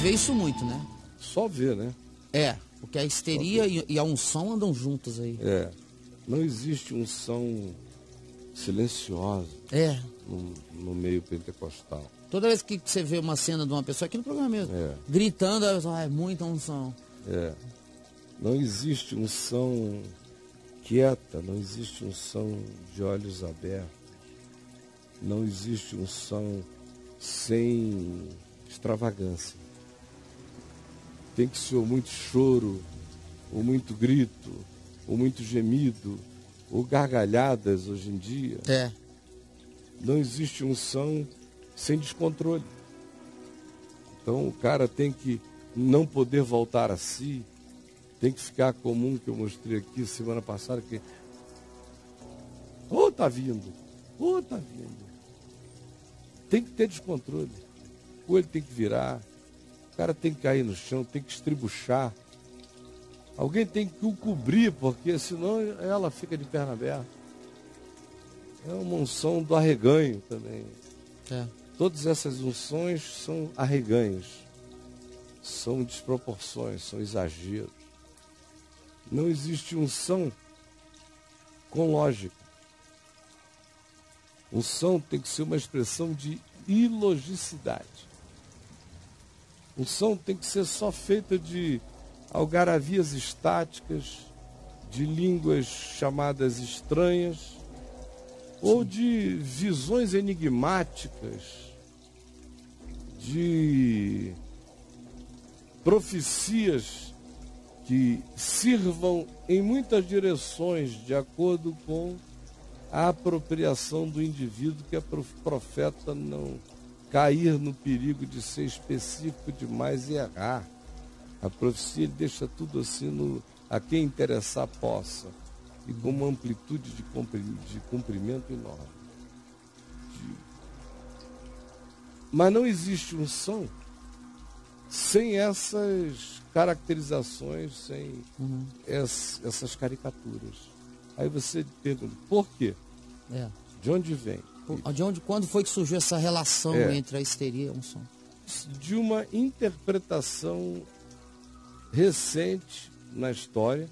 vê isso muito, né? Só vê, né? É, porque a histeria e a unção andam juntas aí. É. Não existe unção silenciosa no meio pentecostal. Toda vez que você vê uma cena de uma pessoa, aqui no programa mesmo, gritando, é muita unção. Não existe unção quieta, não existe unção de olhos abertos, não existe unção sem extravagância. Tem que ser ou muito choro, ou muito grito, ou muito gemido, ou gargalhadas hoje em dia. Não existe unção sem descontrole. Então o cara tem que não poder voltar a si, tem que ficar comum, que eu mostrei aqui semana passada, que tá vindo. Tem que ter descontrole. Ou ele tem que virar, o cara tem que cair no chão, tem que estribuchar. Alguém tem que o cobrir, porque senão ela fica de perna aberta. É uma unção do arreganho também. Todas essas unções são arreganhos, são desproporções, são exageros. Não existe unção com lógica. Unção tem que ser uma expressão de ilogicidade. Unção tem que ser só feita de algaravias estáticas, de línguas chamadas estranhas, ou de visões enigmáticas, de profecias que sirvam em muitas direções de acordo com a apropriação do indivíduo, que é para o profeta não cair no perigo de ser específico demais e errar. A profecia deixa tudo assim a quem interessar possa, e com uma amplitude de cumprimento enorme. Mas não existe unção sem essas caracterizações, sem essas caricaturas. Aí você pergunta, por quê? De onde vem? Quando foi que surgiu essa relação entre a histeria e a unção? De uma interpretação recente na história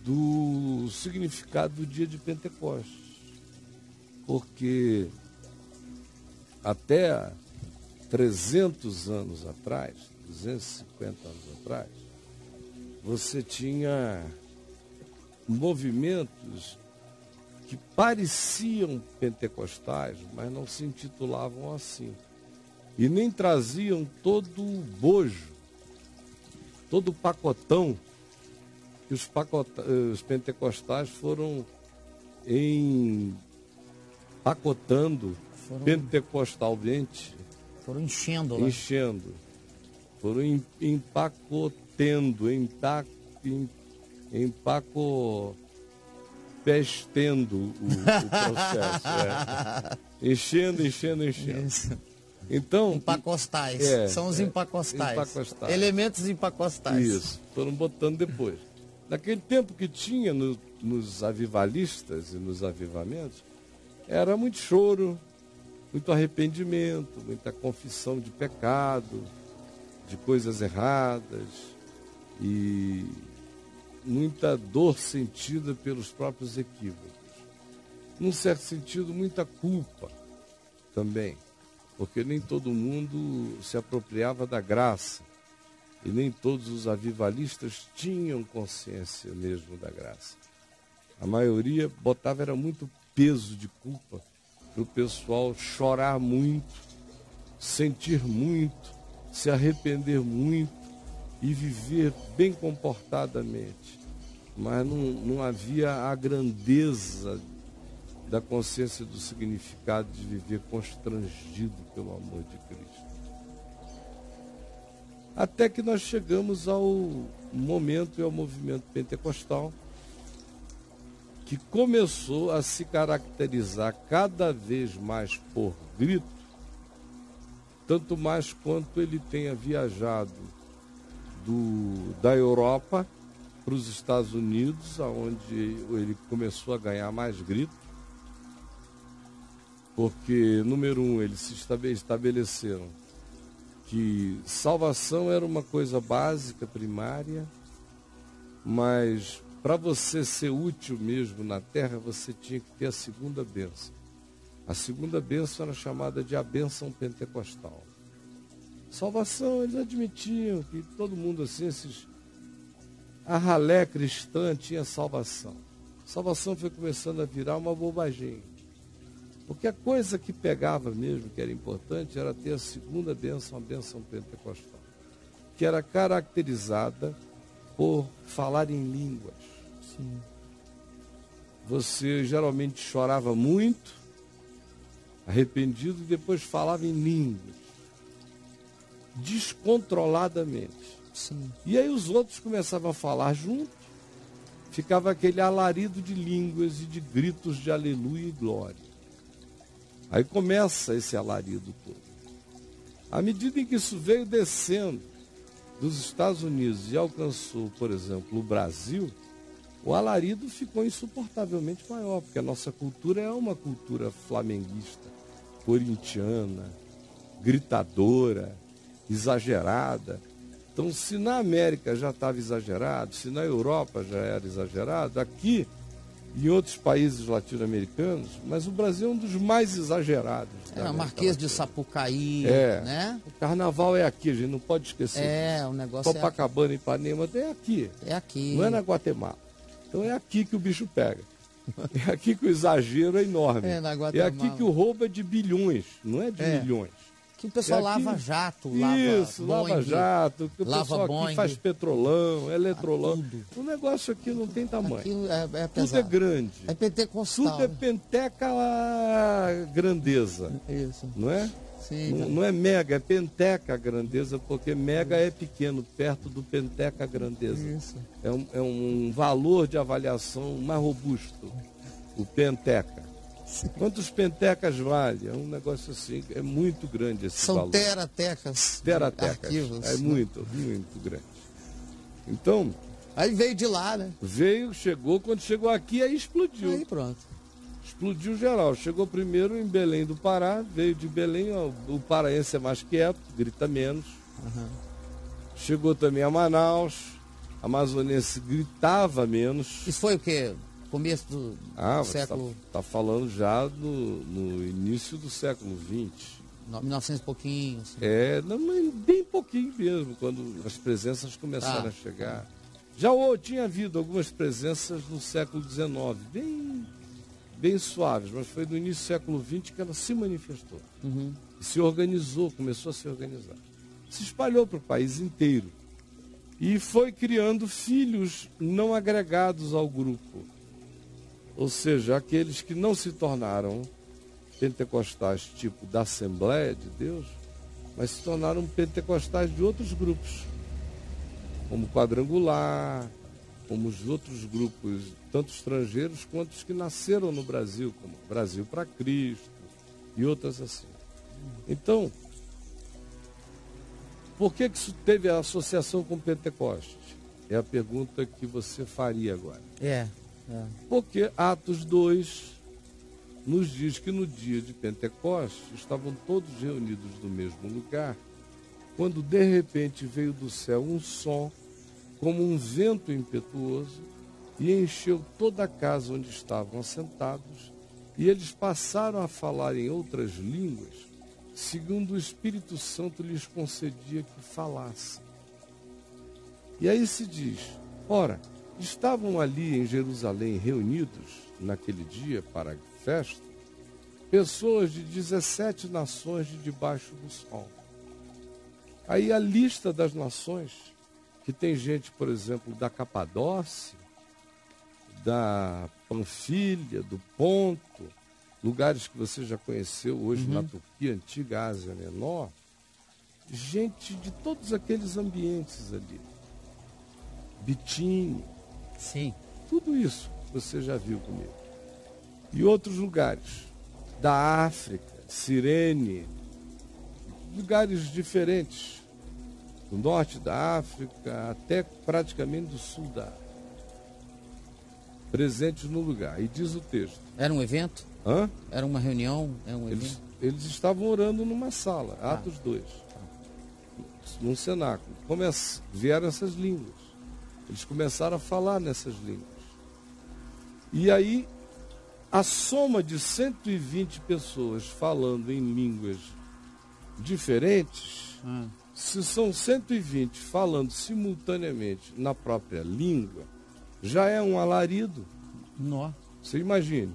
do significado do dia de Pentecostes. Porque até 300 anos atrás, 250 anos atrás, você tinha movimentos que pareciam pentecostais, mas não se intitulavam assim. E nem traziam todo o bojo, todo o pacotão que os pentecostais foram empacotando pentecostalmente. Foram enchendo. Foram empacotendo, empacopestendo o processo. Enchendo. Isso. Então, empacostais. São os empacostais. Elementos empacostais. Isso. Foram botando depois. Naquele tempo que tinha nos avivalistas e nos avivamentos, era muito choro, muito arrependimento, muita confissão de pecado, de coisas erradas e muita dor sentida pelos próprios equívocos. Num certo sentido, muita culpa também, porque nem todo mundo se apropriava da graça e nem todos os avivalistas tinham consciência mesmo da graça. A maioria era muito peso de culpa para o pessoal chorar muito, sentir muito, se arrepender muito e viver bem comportadamente. Mas não havia a grandeza da consciência do significado de viver constrangido pelo amor de Cristo. Até que nós chegamos ao momento e ao movimento pentecostal, que começou a se caracterizar cada vez mais por grito, tanto mais quanto ele tenha viajado da Europa para os Estados Unidos, onde ele começou a ganhar mais grito, porque, número um, eles se estabeleceram que salvação era uma coisa básica, primária, mas para você ser útil mesmo na terra, você tinha que ter a segunda bênção. A segunda bênção era chamada de a bênção pentecostal. Salvação, eles admitiam que todo mundo assim, a ralé cristã tinha salvação. Salvação foi começando a virar uma bobaginha. Porque a coisa que pegava mesmo, que era importante, era ter a segunda bênção, a bênção pentecostal, que era caracterizada por falar em línguas. Sim. Você geralmente chorava muito, arrependido, e depois falava em línguas, descontroladamente. Sim. E aí os outros começavam a falar junto, ficava aquele alarido de línguas e de gritos de aleluia e glória. Aí começa esse alarido todo. À medida em que isso veio descendo dos Estados Unidos e alcançou, por exemplo, o Brasil, o alarido ficou insuportavelmente maior, porque a nossa cultura é uma cultura flamenguista, corintiana, gritadora, exagerada. Então, se na América já estava exagerado, se na Europa já era exagerado, aqui e em outros países latino-americanos, mas o Brasil é um dos mais exagerados. O Marquês de Sapucaí, né? O carnaval é aqui, a gente não pode esquecer disso. O negócio Copacabana e Ipanema é aqui. É aqui. Não é na Guatemala. Então é aqui que o bicho pega. É aqui que o exagero é enorme. Na Guatemala. É aqui que o roubo é de bilhões, não é de milhões. Que o pessoal lava jato, lava jato, que o pessoal aqui faz petrolão, eletrolão. Tudo. O negócio aqui não tem tamanho. Aqui é tudo é grande. É pentecostal. Tudo é penteca grandeza. Isso. Não é? Sim. Não é mega, é penteca grandeza, porque mega é pequeno, perto do penteca grandeza. Isso. É um valor de avaliação mais robusto, o penteca. Quantos pentecas vale? É um negócio assim, é muito grande esse valor. São teratecas. Teratecas. É muito, muito grande. Então... Aí veio de lá, né? Chegou, quando chegou aqui, aí explodiu. Aí pronto. Explodiu geral. Chegou primeiro em Belém do Pará, veio de Belém, o paraense é mais quieto, grita menos. Uhum. Chegou também a Manaus, a amazonense gritava menos. Isso foi o quê? Começo do século... Está falando já no início do século XX. 1900 e pouquinho. Assim. Bem pouquinho mesmo, quando as presenças começaram a chegar. Já tinha havido algumas presenças no século XIX, bem suaves, mas foi no início do século XX que ela se manifestou. Uhum. E se organizou, começou a se organizar. Se espalhou para o país inteiro. E foi criando filhos não agregados ao grupo. Ou seja, aqueles que não se tornaram pentecostais tipo da Assembleia de Deus, mas se tornaram pentecostais de outros grupos, como Quadrangular, como os outros grupos, tanto estrangeiros quanto os que nasceram no Brasil, como Brasil para Cristo e outras assim. Então, por que isso teve a associação com Pentecostes? É a pergunta que você faria agora. Porque Atos 2 nos diz que no dia de Pentecostes estavam todos reunidos no mesmo lugar, quando de repente veio do céu um som, como um vento impetuoso, e encheu toda a casa onde estavam assentados, e eles passaram a falar em outras línguas, segundo o Espírito Santo lhes concedia que falassem. E aí se diz, ora, estavam ali em Jerusalém reunidos naquele dia para a festa, pessoas de 17 nações de debaixo do sol. Aí a lista das nações, que tem gente, por exemplo, da Capadócia, da Panfilha, do Ponto, lugares que você já conheceu hoje na Turquia, antiga Ásia Menor, gente de todos aqueles ambientes ali. Bitínia. Sim. Tudo isso você já viu comigo. E outros lugares, da África, Cirene, lugares diferentes, do norte da África até praticamente do sul da África, presentes no lugar. E diz o texto. Era um evento? Era uma reunião? Era um evento? Eles estavam orando numa sala, Atos 2. num cenáculo. Vieram essas línguas. Eles começaram a falar nessas línguas. E aí, a soma de 120 pessoas falando em línguas diferentes, se são 120 falando simultaneamente na própria língua, já é um alarido. Nó. Você imagine,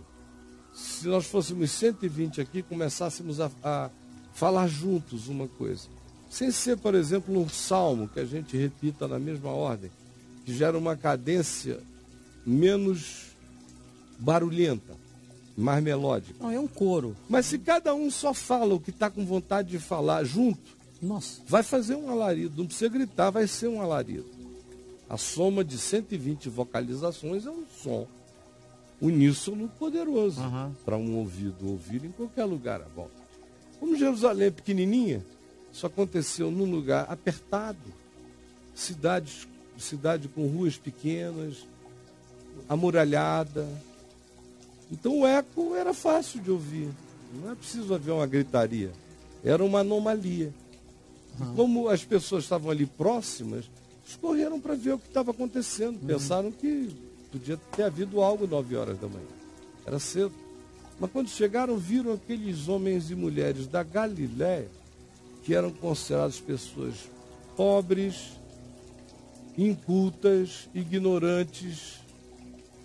se nós fôssemos 120 aqui, começássemos a falar juntos uma coisa. Sem ser, por exemplo, um salmo que a gente repita na mesma ordem, que gera uma cadência menos barulhenta, mais melódica. Não, é um coro. Mas se cada um só fala o que está com vontade de falar junto, nossa, vai fazer um alarido. Não precisa gritar, vai ser um alarido. A soma de 120 vocalizações é um som uníssono poderoso para um ouvido ouvir em qualquer lugar à volta. Como Jerusalém é pequenininha, isso aconteceu num lugar apertado, cidade com ruas pequenas, amuralhada. Então o eco era fácil de ouvir, não é preciso haver uma gritaria, era uma anomalia. E como as pessoas estavam ali próximas, eles correram para ver o que estava acontecendo, pensaram que podia ter havido algo 9 horas da manhã, era cedo. Mas quando chegaram, viram aqueles homens e mulheres da Galiléia, que eram considerados pessoas pobres, incultas, ignorantes,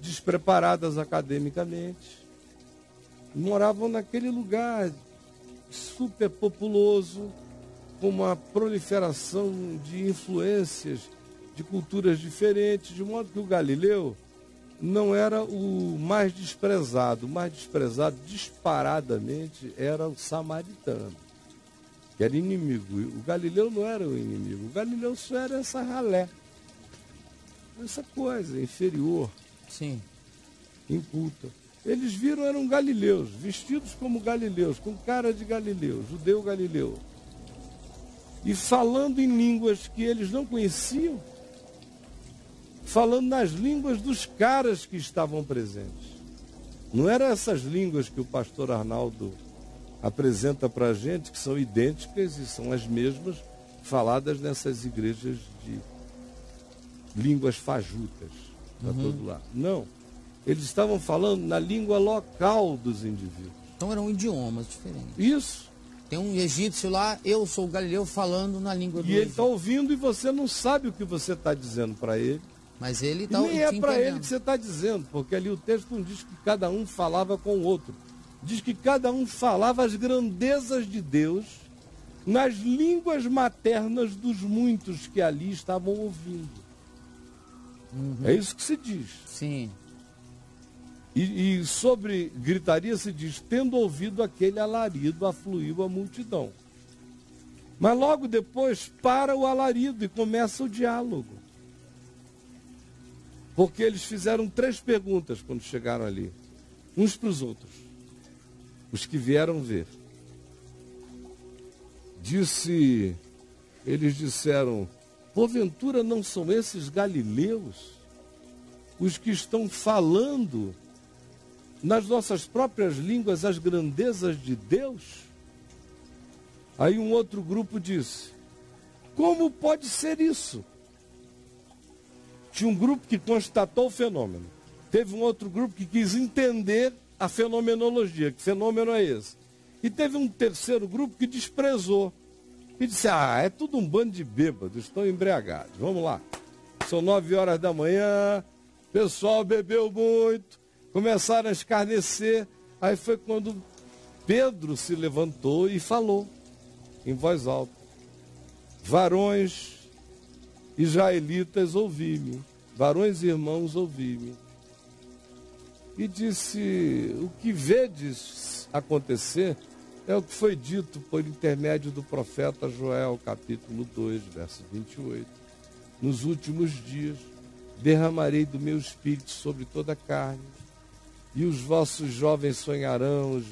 despreparadas academicamente, moravam naquele lugar super populoso, com uma proliferação de influências de culturas diferentes, de modo que o Galileu não era o mais desprezado disparadamente era o samaritano, que era inimigo. O Galileu não era o inimigo, o Galileu só era essa ralé, essa coisa inferior, sim, inculta. Eles viram, eram galileus, vestidos como galileus, com cara de galileu, judeu galileu, e falando em línguas que eles não conheciam, falando nas línguas dos caras que estavam presentes. Não eram essas línguas que o pastor Arnaldo apresenta para a gente, que são idênticas e são as mesmas faladas nessas igrejas de línguas fajutas para todo lado. Não. Eles estavam falando na língua local dos indivíduos. Então eram idiomas diferentes. Isso. Tem um egípcio lá, eu sou o Galileu, falando na língua do E ele está ouvindo e você não sabe o que você está dizendo para ele. Mas ele está nem é para ele que você está dizendo, porque ali o texto não diz que cada um falava com o outro. Diz que cada um falava as grandezas de Deus nas línguas maternas dos muitos que ali estavam ouvindo. É isso que se diz. Sim. E sobre gritaria se diz, tendo ouvido aquele alarido, afluiu a multidão. Mas logo depois para o alarido e começa o diálogo. Porque eles fizeram 3 perguntas quando chegaram ali, uns para os outros, os que vieram ver. Eles disseram, porventura não são esses galileus os que estão falando nas nossas próprias línguas as grandezas de Deus? Aí um outro grupo disse, como pode ser isso? Tinha um grupo que constatou o fenômeno. Teve um outro grupo que quis entender a fenomenologia, que fenômeno é esse. E teve um terceiro grupo que desprezou. E disse, é tudo um bando de bêbados, estão embriagados. Vamos lá. São 9 horas da manhã, o pessoal bebeu muito, começaram a escarnecer. Aí foi quando Pedro se levantou e falou, em voz alta, varões israelitas, ouvi-me. Varões e irmãos, ouvi-me. E disse, o que vedes acontecer é o que foi dito por intermédio do profeta Joel, capítulo 2, verso 28. Nos últimos dias derramarei do meu espírito sobre toda a carne, e os vossos jovens sonharão, os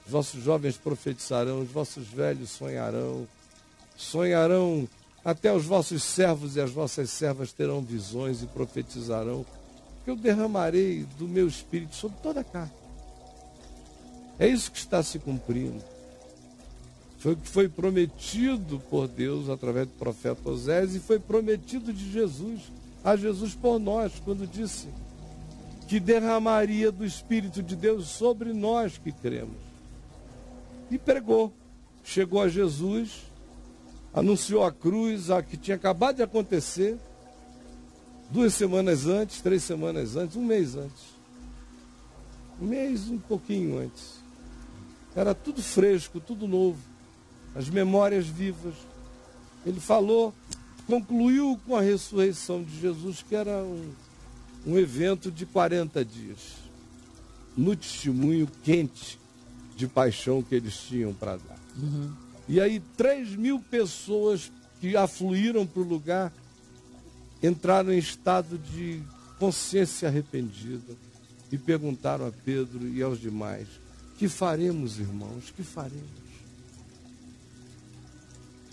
vossos jovens profetizarão, os vossos velhos sonharão, até os vossos servos e as vossas servas terão visões e profetizarão, que eu derramarei do meu espírito sobre toda a carne. É isso que está se cumprindo. Foi o que foi prometido por Deus através do profeta Osés e foi prometido de Jesus, a Jesus por nós, quando disse que derramaria do Espírito de Deus sobre nós que cremos. E pregou, chegou a Jesus, anunciou a cruz, a que tinha acabado de acontecer, 2 semanas antes, 3 semanas antes, 1 mês antes. 1 mês, um pouquinho antes. Era tudo fresco, tudo novo. As memórias vivas. Ele falou, concluiu com a ressurreição de Jesus, que era um evento de 40 dias. No testemunho quente de paixão que eles tinham para dar. Uhum. E aí 3.000 pessoas que afluíram para o lugar entraram em estado de consciência arrependida e perguntaram a Pedro e aos demais: que faremos, irmãos? Que faremos?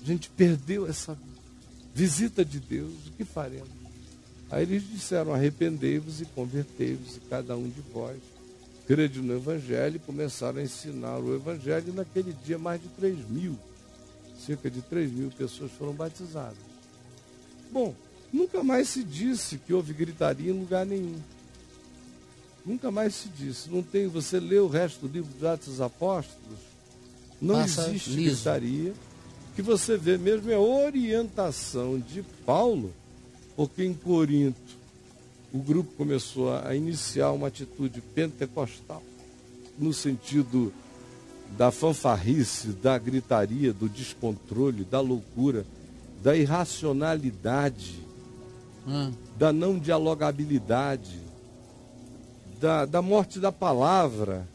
A gente perdeu essa visita de Deus, o que faremos? Aí eles disseram: arrependei-vos e convertei-vos, e cada um de vós crede no Evangelho, e começaram a ensinar o Evangelho. E naquele dia mais de 3.000, cerca de 3.000 pessoas foram batizadas. Bom, nunca mais se disse que houve gritaria em lugar nenhum. Nunca mais se disse. Não tem, você lê o resto do livro dos Atos dos Apóstolos, não existe gritaria. O que você vê mesmo é orientação de Paulo, porque em Corinto o grupo começou a iniciar uma atitude pentecostal, no sentido da fanfarrice, da gritaria, do descontrole, da loucura, da irracionalidade, da não dialogabilidade, da morte da palavra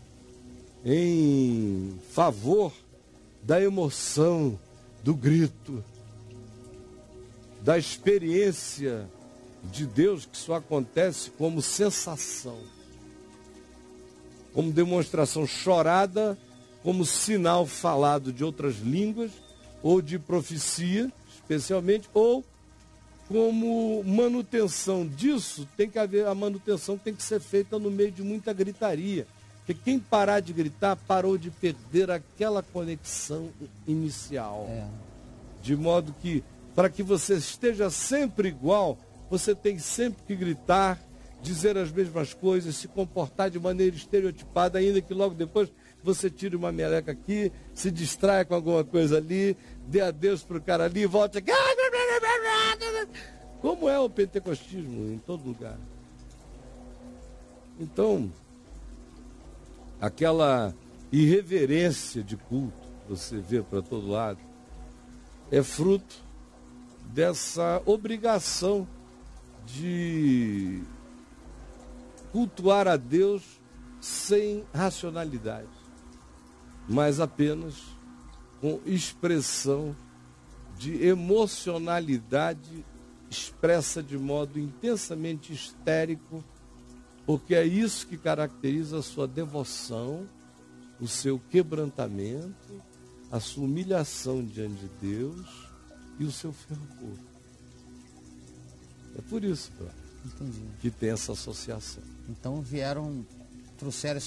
em favor da emoção, do grito, da experiência de Deus que só acontece como sensação, como demonstração chorada, como sinal falado de outras línguas, ou de profecia, especialmente, ou como manutenção disso. Tem que haver, a manutenção tem que ser feita no meio de muita gritaria, porque quem parar de gritar parou de perder aquela conexão inicial. De modo que, para que você esteja sempre igual, você tem sempre que gritar, dizer as mesmas coisas, se comportar de maneira estereotipada, ainda que logo depois você tire uma meleca aqui, se distraia com alguma coisa ali, dê adeus para o cara ali, volte aqui. Como é o pentecostismo em todo lugar. Então, aquela irreverência de culto que você vê para todo lado é fruto dessa obrigação de cultuar a Deus sem racionalidade, mas apenas com expressão de emocionalidade expressa de modo intensamente histérico, porque é isso que caracteriza a sua devoção, o seu quebrantamento, a sua humilhação diante de Deus e o seu fervor. É por isso, que tem essa associação. Então trouxeram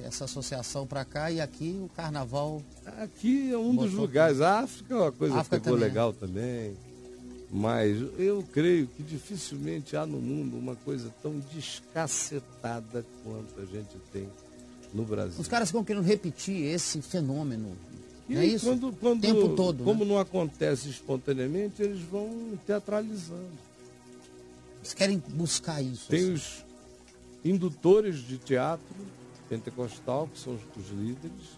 essa associação para cá, e aqui o carnaval... Aqui é um dos lugares. A África é uma coisa que ficou legal também. Mas eu creio que dificilmente há no mundo uma coisa tão descacetada quanto a gente tem no Brasil. Os caras ficam querendo repetir esse fenômeno. E não é isso? Quando, o tempo todo. Como não acontece espontaneamente, eles vão teatralizando. Eles querem buscar isso. Tem assim. os indutores de teatro pentecostal, que são os líderes,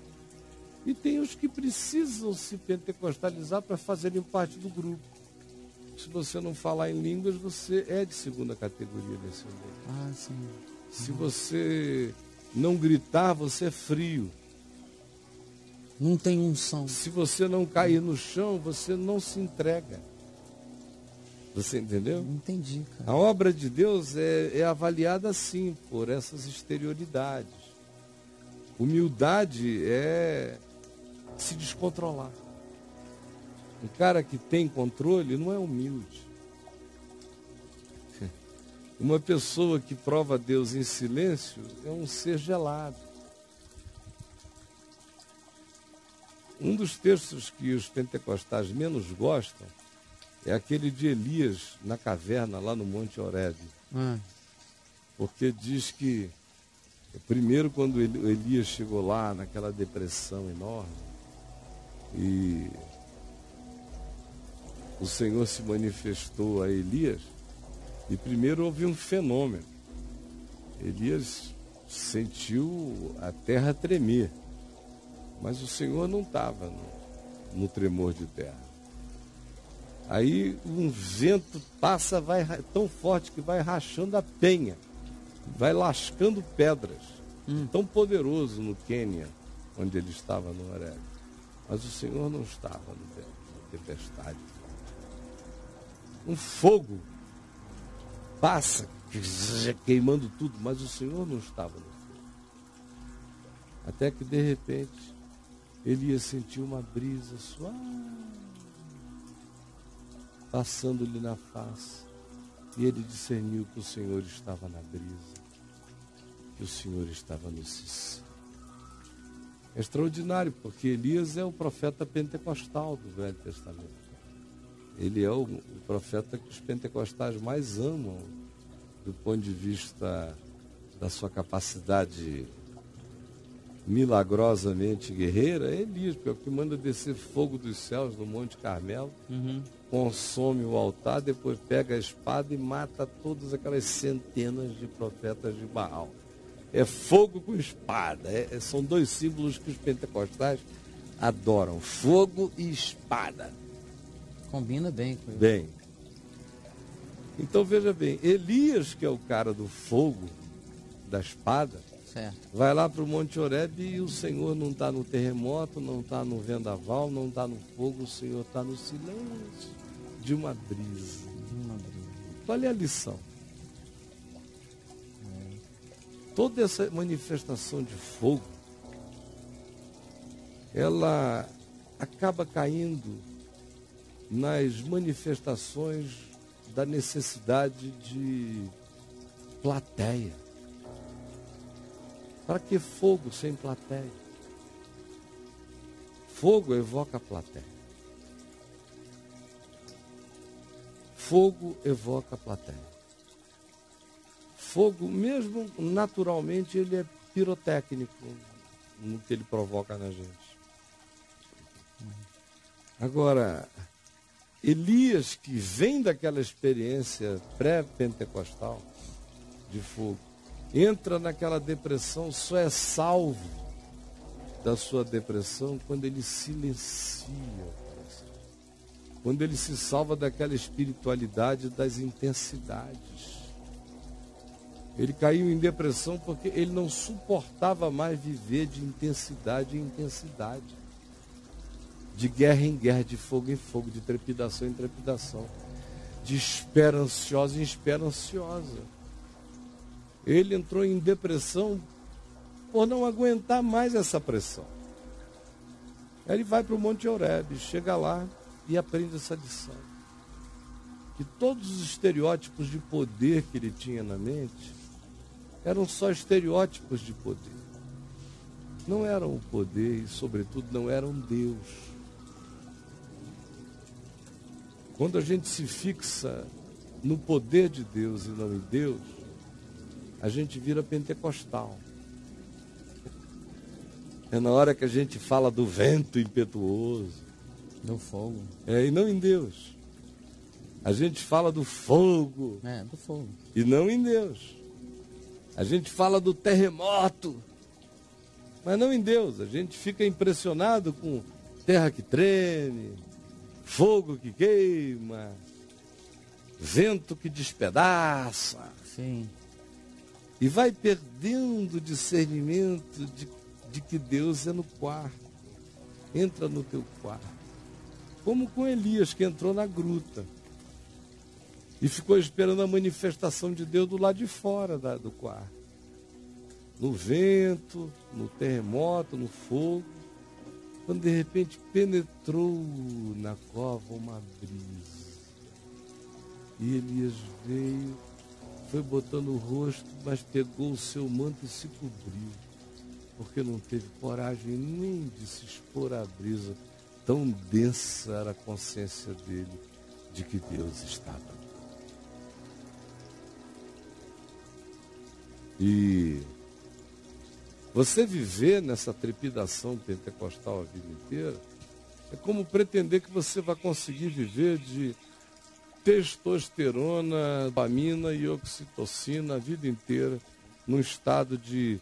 e tem os que precisam se pentecostalizar para fazerem parte do grupo. Se você não falar em línguas, você é de segunda categoria nesse ambiente. Sim. Se você não gritar, você é frio. Não tem unção. Se você não cair no chão, você não se entrega. Você entendeu? Entendi, cara. A obra de Deus é avaliada assim, por essas exterioridades. Humildade é se descontrolar. Um cara que tem controle não é humilde. Uma pessoa que prova Deus em silêncio é um ser gelado. Um dos textos que os pentecostais menos gostam é aquele de Elias na caverna, lá no Monte Horebe. Porque diz que, primeiro, quando Elias chegou lá, naquela depressão enorme, e o Senhor se manifestou a Elias, e primeiro houve um fenômeno. Elias sentiu a terra tremer, mas o Senhor não estava no tremor de terra. Aí um vento passa, vai tão forte que vai rachando a penha, vai lascando pedras. Tão poderoso no Quênia, onde ele estava no Horebe. Mas o Senhor não estava no vento, na tempestade. Um fogo passa, queimando tudo, mas o Senhor não estava no fogo. Até que, de repente, Elias sentiu uma brisa suave passando-lhe na face, e ele discerniu que o Senhor estava na brisa, que o Senhor estava no cici. É extraordinário, porque Elias é o profeta pentecostal do Velho Testamento. Ele é o profeta que os pentecostais mais amam, do ponto de vista da sua capacidade milagrosamente guerreira. É Elias, porque é o que manda descer fogo dos céus no Monte Carmelo, consome o altar, depois pega a espada e mata todas aquelas centenas de profetas de Baal. É fogo com espada. São dois símbolos que os pentecostais adoram: fogo e espada. Combina bem com ele. Bem. Então veja bem, Elias, que é o cara do fogo, da espada, certo, vai lá para o Monte Horebe e o Senhor não está no terremoto, não está no vendaval, não está no fogo, o Senhor está no silêncio de uma brisa. Qual é a lição? Toda essa manifestação de fogo, ela acaba caindo nas manifestações da necessidade de plateia. Para que fogo sem plateia? Fogo evoca plateia. Fogo evoca plateia. Fogo, mesmo naturalmente, ele é pirotécnico no que ele provoca na gente. Agora, Elias, que vem daquela experiência pré-pentecostal de fogo, entra naquela depressão, só é salvo da sua depressão quando ele silencia, quando ele se salva daquela espiritualidade das intensidades. Ele caiu em depressão porque ele não suportava mais viver de intensidade em intensidade, de guerra em guerra, de fogo em fogo, de trepidação em trepidação, de espera ansiosa em espera ansiosa. Ele entrou em depressão por não aguentar mais essa pressão. Aí ele vai para o Monte Horebe, chega lá e aprende essa lição. Que todos os estereótipos de poder que ele tinha na mente eram só estereótipos de poder. Não eram o poder e, sobretudo, não eram Deus. Quando a gente se fixa no poder de Deus e não em Deus, a gente vira pentecostal. É na hora que a gente fala do vento impetuoso, do fogo. E não em Deus. A gente fala do fogo. Do fogo. E não em Deus. A gente fala do terremoto, mas não em Deus. A gente fica impressionado com terra que treme, fogo que queima, vento que despedaça. Sim. E vai perdendo o discernimento de que Deus é no quarto. Entra no teu quarto. Como com Elias, que entrou na gruta e ficou esperando a manifestação de Deus do lado de fora do quarto. No vento, no terremoto, no fogo. Quando de repente penetrou na cova uma brisa. E Elias veio, foi botando o rosto, mas pegou o seu manto e se cobriu. porque não teve coragem nem de se expor à brisa. Tão densa era a consciência dele de que Deus estava. E você viver nessa trepidação pentecostal a vida inteira é como pretender que você vai conseguir viver de testosterona, dopamina e oxitocina a vida inteira num estado de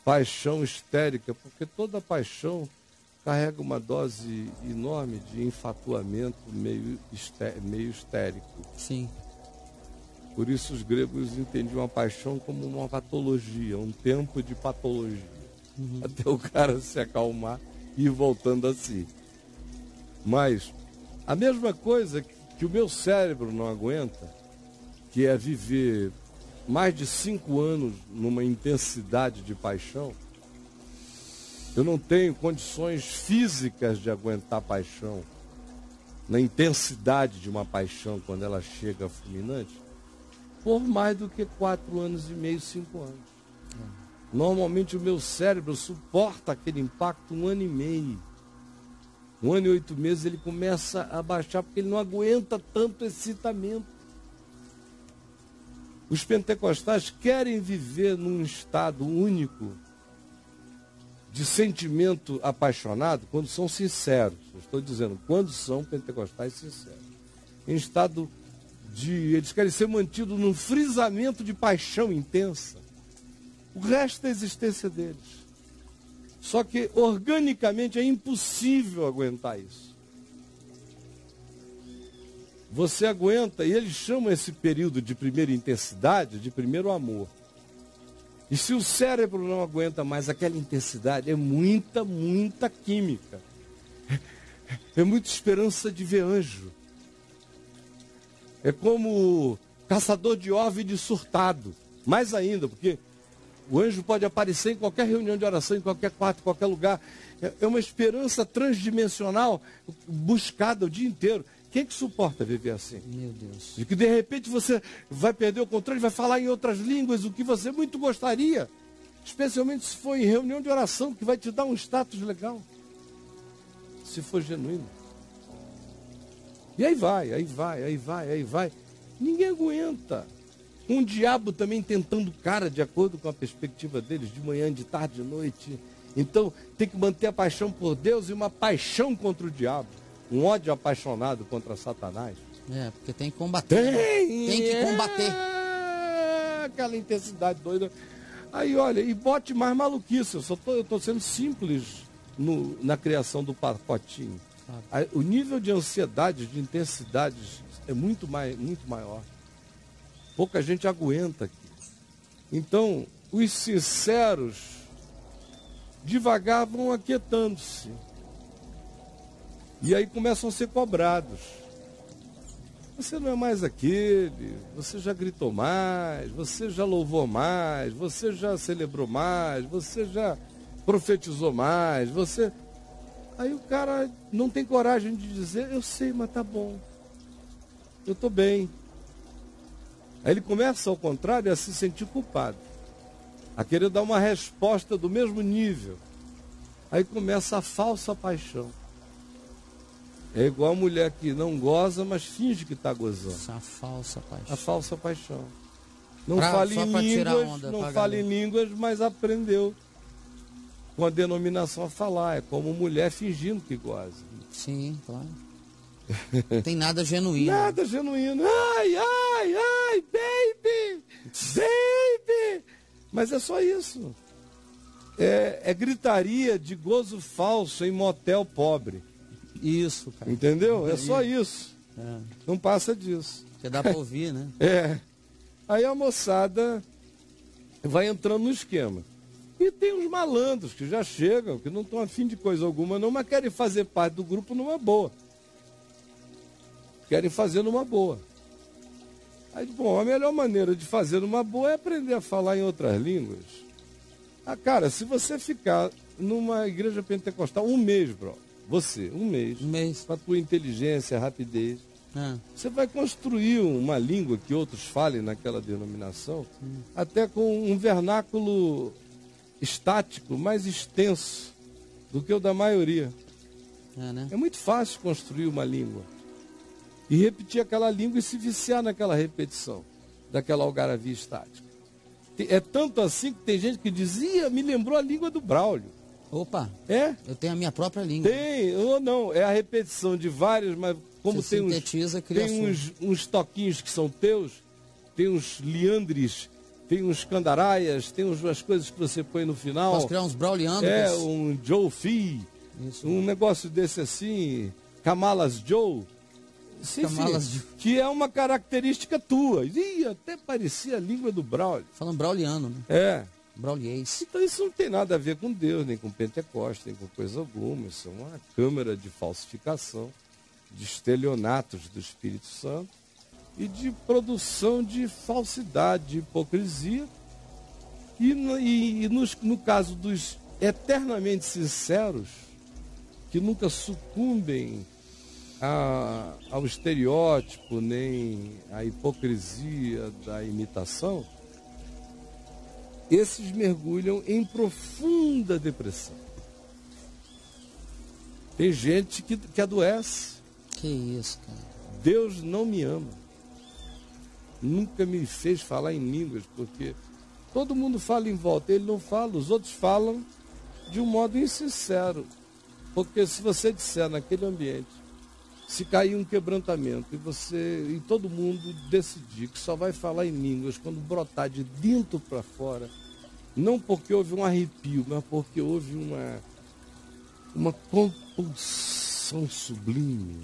paixão histérica, porque toda paixão carrega uma dose enorme de enfatuamento meio histérico. Sim. Por isso os gregos entendiam a paixão como uma patologia, um tempo de patologia. Até o cara se acalmar e ir voltando a si. Mas a mesma coisa que o meu cérebro não aguenta, que é viver mais de 5 anos numa intensidade de paixão, eu não tenho condições físicas de aguentar paixão na intensidade de uma paixão quando ela chega fulminante, por mais do que 4 anos e meio, 5 anos. Normalmente o meu cérebro suporta aquele impacto 1 ano e meio. 1 ano e 8 meses ele começa a baixar porque ele não aguenta tanto excitamento. Os pentecostais querem viver num estado único de sentimento apaixonado quando são sinceros. Eu estou dizendo, quando são pentecostais sinceros. Em estado de... Eles querem ser mantidos num frisamento de paixão intensa. O resto da existência deles. Só que, organicamente, é impossível aguentar isso. Você aguenta, e eles chamam esse período de primeira intensidade de primeiro amor. E se o cérebro não aguenta mais aquela intensidade, é muita, muita química. É muita esperança de ver anjo. É como caçador de OVNI surtado. Mais ainda, porque o anjo pode aparecer em qualquer reunião de oração, em qualquer quarto, em qualquer lugar. É uma esperança transdimensional buscada o dia inteiro. Quem que suporta viver assim? Meu Deus. De que de repente você vai perder o controle, vai falar em outras línguas, o que você muito gostaria. Especialmente se for em reunião de oração, que vai te dar um status legal. Se for genuíno. E aí vai, aí vai, aí vai, aí vai. Ninguém aguenta. Um diabo também tentando cara, de acordo com a perspectiva deles, de manhã, de tarde, de noite. Então, tem que manter a paixão por Deus e uma paixão contra o diabo. Um ódio apaixonado contra Satanás. É, porque tem que combater. Tem que combater. Aquela intensidade doida. Aí, olha, e bote mais maluquice. Eu estou sendo simples na criação do pacotinho. Claro. O nível de ansiedade, de intensidades é muito maior. Pouca gente aguenta aqui. Então, os sinceros devagar vão aquietando-se. E aí começam a ser cobrados. Você não é mais aquele, você já gritou mais, você já louvou mais, você já celebrou mais, você já profetizou mais, você... Aí o cara não tem coragem de dizer, eu sei, mas tá bom. Eu estou bem. Aí ele começa, ao contrário, a se sentir culpado. A querer dar uma resposta do mesmo nível. Aí começa a falsa paixão. É igual a mulher que não goza, mas finge que está gozando. Essa falsa paixão. A falsa paixão. Não fala em línguas, mas aprendeu com a denominação a falar. É como mulher fingindo que goza. Sim, claro. Não tem nada genuíno. Nada genuíno. Ai, ai, ai, baby, baby. Mas é só isso. É gritaria de gozo falso em motel pobre. Isso, cara. Entendeu? É só isso. É. Não passa disso. Porque dá para ouvir, né? É. Aí a moçada vai entrando no esquema. E tem uns malandros que já chegam, que não estão afim de coisa alguma não, mas querem fazer parte do grupo numa boa. Querem fazer numa boa. Aí, bom, a melhor maneira de fazer numa boa é aprender a falar em outras línguas. Ah, cara, se você ficar numa igreja pentecostal um mês, bro, um mês, com a tua inteligência, rapidez, você vai construir uma língua que outros falem naquela denominação, até com um vernáculo estático, mais extenso do que o da maioria. Né? É muito fácil construir uma língua e repetir aquela língua e se viciar naquela repetição daquela algaravia estática. É tanto assim que tem gente que dizia, me lembrou a língua do Braulio. Opa, É? eu tenho a minha própria língua. Tem, ou não, é a repetição de vários, mas como Você tem sintetiza, cria uns toquinhos que são teus, tem uns liandres, tem uns candaraias, tem umas coisas que você põe no final. Posso criar uns braulianos. Um Joe Fi, um negócio desse assim, Kamalas Joe. Sim, que é uma característica tua. Ih, até parecia a língua do Braulio. Falando brauliano, né? É. Brauliês. Então isso não tem nada a ver com Deus, nem com Pentecostes, nem com coisa alguma. Isso é uma câmara de falsificação, de estelionatos do Espírito Santo e de produção de falsidade, de hipocrisia. E no caso dos eternamente sinceros, que nunca sucumbem ao estereótipo, nem à hipocrisia da imitação, esses mergulham em profunda depressão. Tem gente que adoece. Que isso, cara. Deus não me ama. Nunca me fez falar em línguas, porque todo mundo fala em volta, ele não fala, os outros falam de um modo insincero. Porque se você disser naquele ambiente, se cair um quebrantamento e todo mundo decidir que só vai falar em línguas quando brotar de dentro para fora, não porque houve um arrepio, mas porque houve uma compulsão sublime.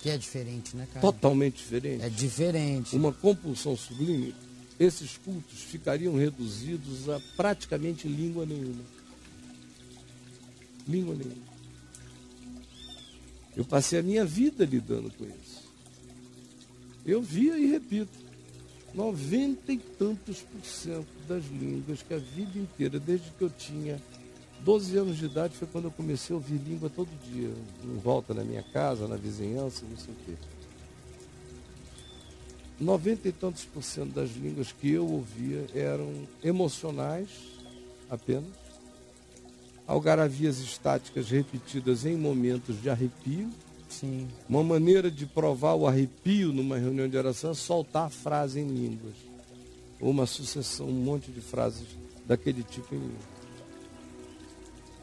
Que é diferente, né, cara? Totalmente diferente. É diferente. Uma compulsão sublime, esses cultos ficariam reduzidos a praticamente língua nenhuma. Língua nenhuma. Eu passei a minha vida lidando com isso. Eu via e repito, 90 e tantos % das línguas que a vida inteira, desde que eu tinha 12 anos de idade, foi quando eu comecei a ouvir língua todo dia, em volta na minha casa, na vizinhança, não sei o quê. 90 e tantos % das línguas que eu ouvia eram emocionais apenas, algaravias estáticas repetidas em momentos de arrepio. Sim. Uma maneira de provar o arrepio numa reunião de oração é soltar a frase em línguas. Ou uma sucessão, um monte de frases daquele tipo em línguas.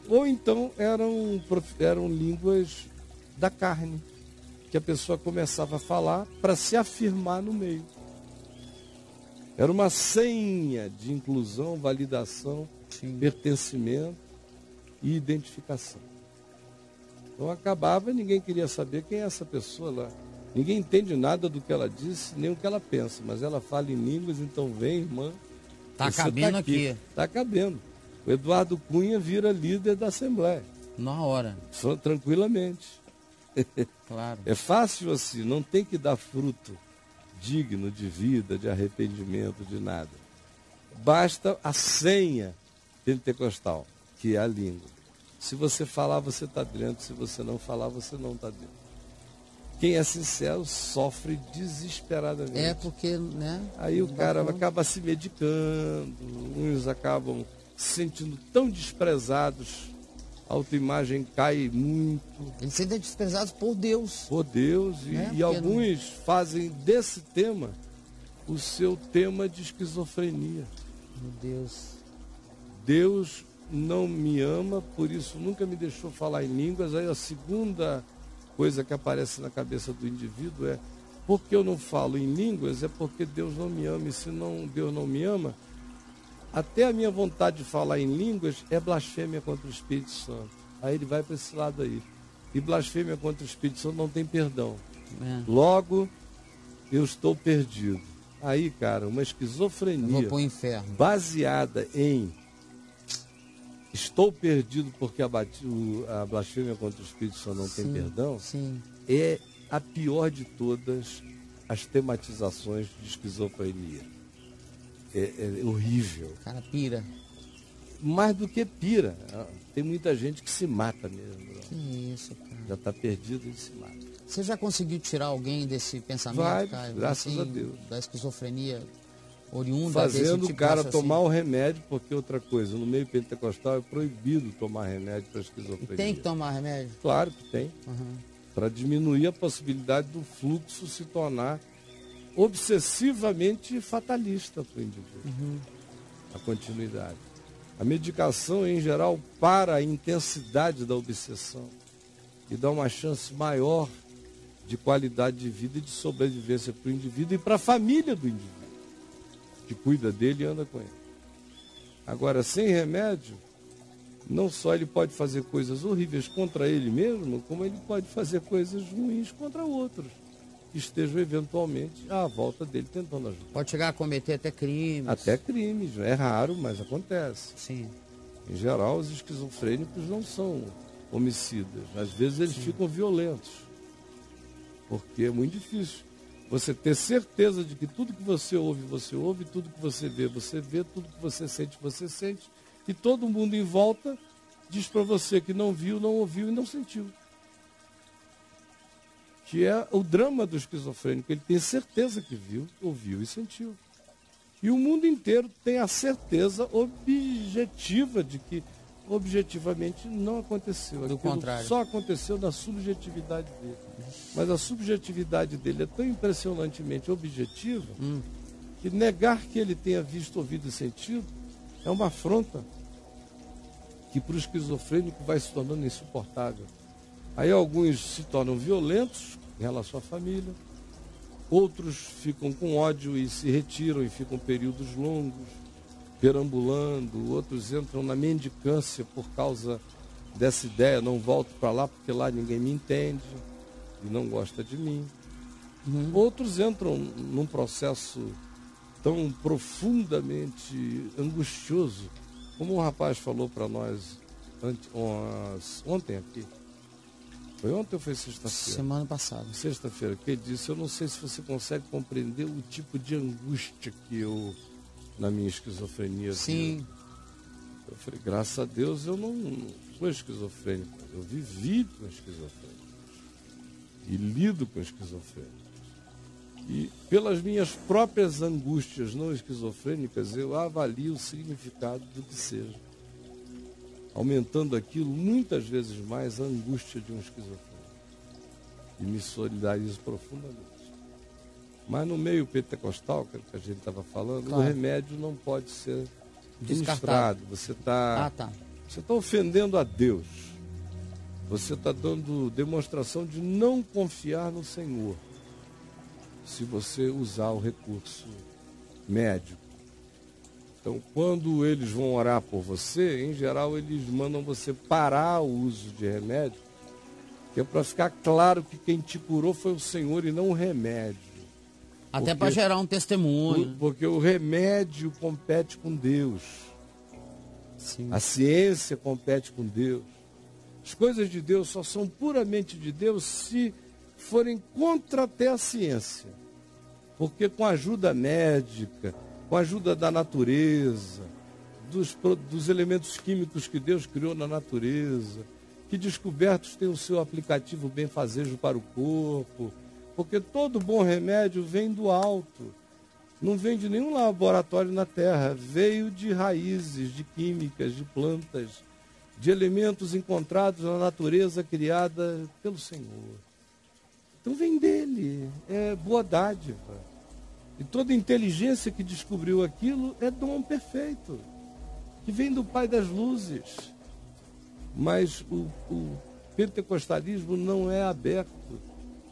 Ou então eram línguas da carne, que a pessoa começava a falar para se afirmar no meio. Era uma senha de inclusão, validação, Sim. pertencimento e identificação. Então acabava e ninguém queria saber quem é essa pessoa lá. Ninguém entende nada do que ela disse, nem o que ela pensa, mas ela fala em línguas, então vem, irmã. Tá cabendo aqui. Está cabendo. O Eduardo Cunha vira líder da Assembleia. Na hora. Tranquilamente. Claro. É fácil assim, não tem que dar fruto digno de vida, de arrependimento, de nada. Basta a senha pentecostal, que é a língua. Se você falar, você está dentro. Se você não falar, você não está dentro. Quem é sincero sofre desesperadamente. É porque, né? Aí o cara acaba se medicando, uns acabam se sentindo tão desprezados, a autoimagem cai muito. Eles sentem desprezados por Deus. Por Deus, e alguns fazem desse tema o seu tema de esquizofrenia. Meu Deus. Deus não me ama, por isso nunca me deixou falar em línguas. Aí a segunda coisa que aparece na cabeça do indivíduo é: porque eu não falo em línguas, é porque Deus não me ama. E se Deus não me ama, até a minha vontade de falar em línguas é blasfêmia contra o Espírito Santo. Aí ele vai para esse lado aí. E blasfêmia contra o Espírito Santo não tem perdão. Logo, eu estou perdido. Aí, cara, uma esquizofrenia eu vou pro inferno. Baseada em estou perdido porque a blasfêmia contra o Espírito Santo não tem perdão, é a pior de todas as tematizações de esquizofrenia. É horrível. O cara pira. Mais do que pira. Tem muita gente que se mata mesmo. Que isso, cara. Já está perdido e se mata. Você já conseguiu tirar alguém desse pensamento, Vai, Caio? graças assim, a Deus. Da esquizofrenia? oriunda fazendo desse o cara tipo de tomar o remédio, porque outra coisa, no meio pentecostal é proibido tomar remédio para esquizofrenia. E tem que tomar remédio? Claro que tem. Uhum. Para diminuir a possibilidade do fluxo se tornar obsessivamente fatalista para o indivíduo. A continuidade. A medicação, em geral, para a intensidade da obsessão e dá uma chance maior de qualidade de vida e de sobrevivência para o indivíduo e para a família do indivíduo, que cuida dele e anda com ele. Agora, sem remédio, não só ele pode fazer coisas horríveis contra ele mesmo, como ele pode fazer coisas ruins contra outros, que estejam eventualmente à volta dele tentando ajudar. Pode chegar a cometer até crimes. Até crimes, é raro, mas acontece. Sim. Em geral, os esquizofrênicos não são homicidas. Às vezes eles ficam violentos, porque é muito difícil você ter certeza de que tudo que você ouve, tudo que você vê, tudo que você sente, e todo mundo em volta diz para você que não viu, não ouviu e não sentiu. Que é o drama do esquizofrênico. Ele tem certeza que viu, ouviu e sentiu. E o mundo inteiro tem a certeza objetiva de que objetivamente não aconteceu. Do contrário. Só aconteceu na subjetividade dele. Mas a subjetividade dele é tão impressionantemente objetiva que negar que ele tenha visto, ouvido e sentido é uma afronta que para o esquizofrênico vai se tornando insuportável. Aí alguns se tornam violentos em relação à família, outros ficam com ódio e se retiram e ficam períodos longos, perambulando, outros entram na mendicância por causa dessa ideia, não volto para lá porque lá ninguém me entende e não gosta de mim. Outros entram num processo tão profundamente angustioso, como um rapaz falou para nós ontem aqui. Foi ontem ou foi sexta-feira? Semana passada. Sexta-feira, que ele disse, eu não sei se você consegue compreender o tipo de angústia que eu, na minha esquizofrenia... Sim. Eu falei, graças a Deus eu não sou esquizofrênico, eu vivi com esquizofrênico. E lido com esquizofrênico. E pelas minhas próprias angústias não esquizofrênicas, eu avalio o significado do que seja. Aumentando aquilo muitas vezes mais a angústia de um esquizofrênico. E me solidarizo profundamente. Mas no meio pentecostal, que a gente estava falando, claro, o remédio não pode ser descartado. Você está ofendendo a Deus. Você está dando demonstração de não confiar no Senhor, se você usar o recurso médico. Então, quando eles vão orar por você, em geral, eles mandam você parar o uso de remédio, que é para ficar claro que quem te curou foi o Senhor e não o remédio. Até para gerar um testemunho. Porque o remédio compete com Deus. Sim. A ciência compete com Deus. As coisas de Deus só são puramente de Deus se forem contra até a ciência. Porque com a ajuda médica, com a ajuda da natureza, dos elementos químicos que Deus criou na natureza, que descobertos têm o seu aplicativo benfazejo para o corpo, porque todo bom remédio vem do alto, não vem de nenhum laboratório na terra, veio de raízes, de químicas, de plantas, de elementos encontrados na natureza criada pelo Senhor. Então vem dele, é boa dádiva. E toda inteligência que descobriu aquilo é dom perfeito, que vem do Pai das Luzes. Mas o pentecostalismo não é aberto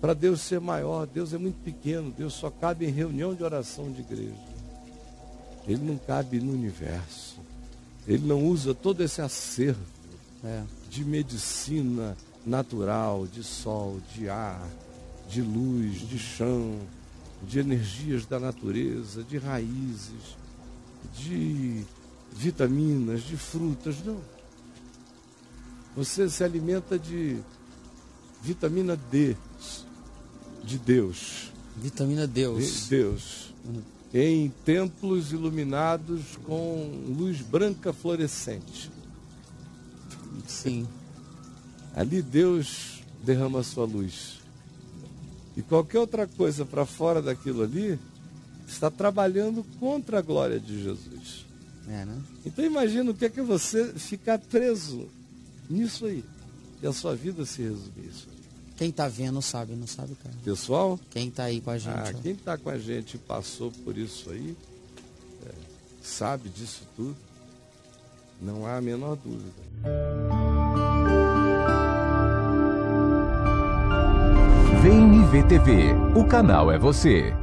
para Deus ser maior. Deus é muito pequeno, Deus só cabe em reunião de oração de igreja. Ele não cabe no universo. Ele não usa todo esse acervo de medicina natural, de sol, de ar, de luz, de chão, de energias da natureza, de raízes, de vitaminas, de frutas, não. Você se alimenta de vitamina D, de Deus. Vitamina Deus. De Deus. Em templos iluminados com luz branca fluorescente. Sim. Ali Deus derrama a sua luz. E qualquer outra coisa para fora daquilo ali está trabalhando contra a glória de Jesus. Né? Então imagina o que é você ficar preso nisso aí. E a sua vida se resume isso. Quem está vendo sabe, não sabe, cara? Pessoal? Quem está aí com a gente? Quem está com a gente e passou por isso aí, sabe disso tudo. Não há a menor dúvida. Vem me ver TV. O canal é você.